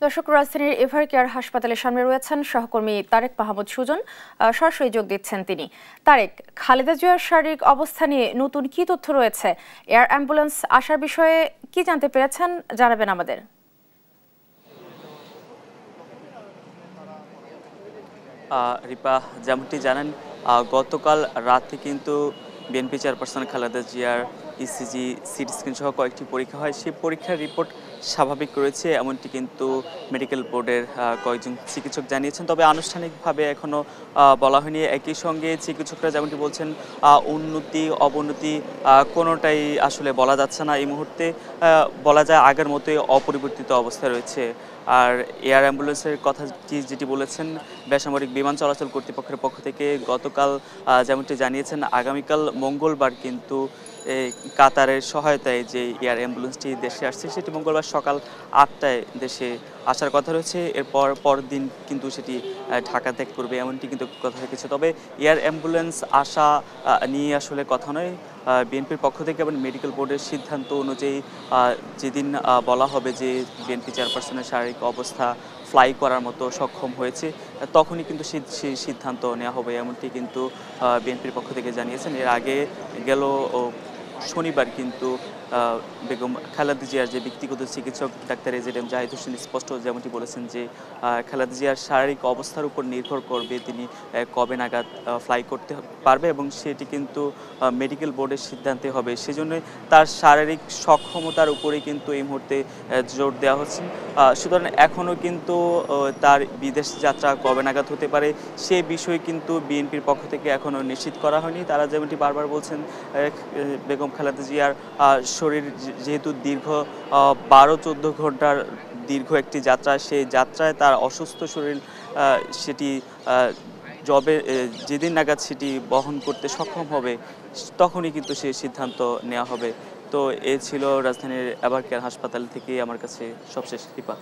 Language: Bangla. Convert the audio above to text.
দর্শক, রাজধানীর এভার কেয়ার হাসপাতালের সামনে রয়েছেন সহকর্মী তারেক মাহমুদ সুজন। সরাসরি যোগ দিচ্ছেন তিনি। তারেক, খালেদা জিয়ার শারীরিক অবস্থা নিয়ে নতুন কি তথ্য রয়েছে? এয়ার অ্যাম্বুলেন্স আসার বিষয়ে কি জানতে পেরেছেন, জানাবেন আমাদের। রিপা, যেমনটি জানেন, গতকাল রাতে কিন্তু বিএনপি চেয়ারপারসন খালেদা জিয়ার ইসিজি, সিটি স্ক্যান সহ কয়েকটি পরীক্ষা হয়। সেই পরীক্ষার রিপোর্ট স্বাভাবিক রয়েছে, এমনটি কিন্তু মেডিকেল বোর্ডের কয়েকজন চিকিৎসক জানিয়েছেন। তবে আনুষ্ঠানিকভাবে এখনও বলা হয়নি। একই সঙ্গে চিকিৎসকরা যেমনটি বলছেন, উন্নতি অবনতি কোনোটাই আসলে বলা যাচ্ছে না এই মুহূর্তে। বলা যায় আগের মতোই অপরিবর্তিত অবস্থায় রয়েছে। আর এয়ার অ্যাম্বুলেন্সের কথা যেটি বলেছেন, বেসামরিক বিমান চলাচল কর্তৃপক্ষের পক্ষ থেকে গতকাল যেমনটি জানিয়েছেন, আগামীকাল মঙ্গলবার কিন্তু কাতারের সহায়তায় যে এয়ার অ্যাম্বুলেন্সটি দেশে আসছে সেটি মঙ্গলবার সকাল ৮টায় দেশে আসার কথা রয়েছে। পরের দিন কিন্তু সেটি ঢাকা ত্যাগ করবে, এমনটি কিন্তু কথা রেখেছে। তবে এয়ার অ্যাম্বুলেন্স আসা নিয়ে আসলে কথা নয়। বিএনপির পক্ষ থেকে এবং মেডিকেল বোর্ডের সিদ্ধান্ত অনুযায়ী যেদিন বলা হবে যে বিএনপি চেয়ারপারসনের শারীরিক অবস্থা ফ্লাই করার মতো সক্ষম হয়েছে, তখনই কিন্তু সেই সিদ্ধান্ত নেওয়া হবে, এমনটি কিন্তু বিএনপির পক্ষ থেকে জানিয়েছেন। এর আগে গেল শনিবার কিন্তু বেগম খালেদা জিয়ার যে ব্যক্তিগত চিকিৎসক ডাক্তার এজেডএম জাহিদ হোসেন স্পষ্ট যেমনটি বলেছেন যে খালেদা জিয়ার শারীরিক অবস্থার উপর নির্ভর করবে তিনি কবে নাগাদ ফ্লাই করতে পারবে, এবং সেটি কিন্তু মেডিকেল বোর্ডের সিদ্ধান্তে হবে। সেজন্যই তার শারীরিক সক্ষমতার উপরে কিন্তু এই মুহূর্তে জোর দেওয়া হচ্ছে। সুতরাং এখনও কিন্তু তার বিদেশ যাত্রা কবে নাগাদ হতে পারে সে বিষয়ে কিন্তু বিএনপির পক্ষ থেকে এখনও নিশ্চিত করা হয়নি। তারা যেমনটি বারবার বলছেন, বেগম খালেদা জিয়ার শরীর যেহেতু দীর্ঘ ১২-১৪ ঘন্টার দীর্ঘ একটি যাত্রা, সেই যাত্রায় তার অসুস্থ শরীর সেটি যেদিন নাগাদ সেটি বহন করতে সক্ষম হবে তখনই কিন্তু সেই সিদ্ধান্ত নেওয়া হবে। তো এ ছিল রাজধানীর এভার কেয়ার হাসপাতাল থেকে আমার কাছে সবশেষ রিপা।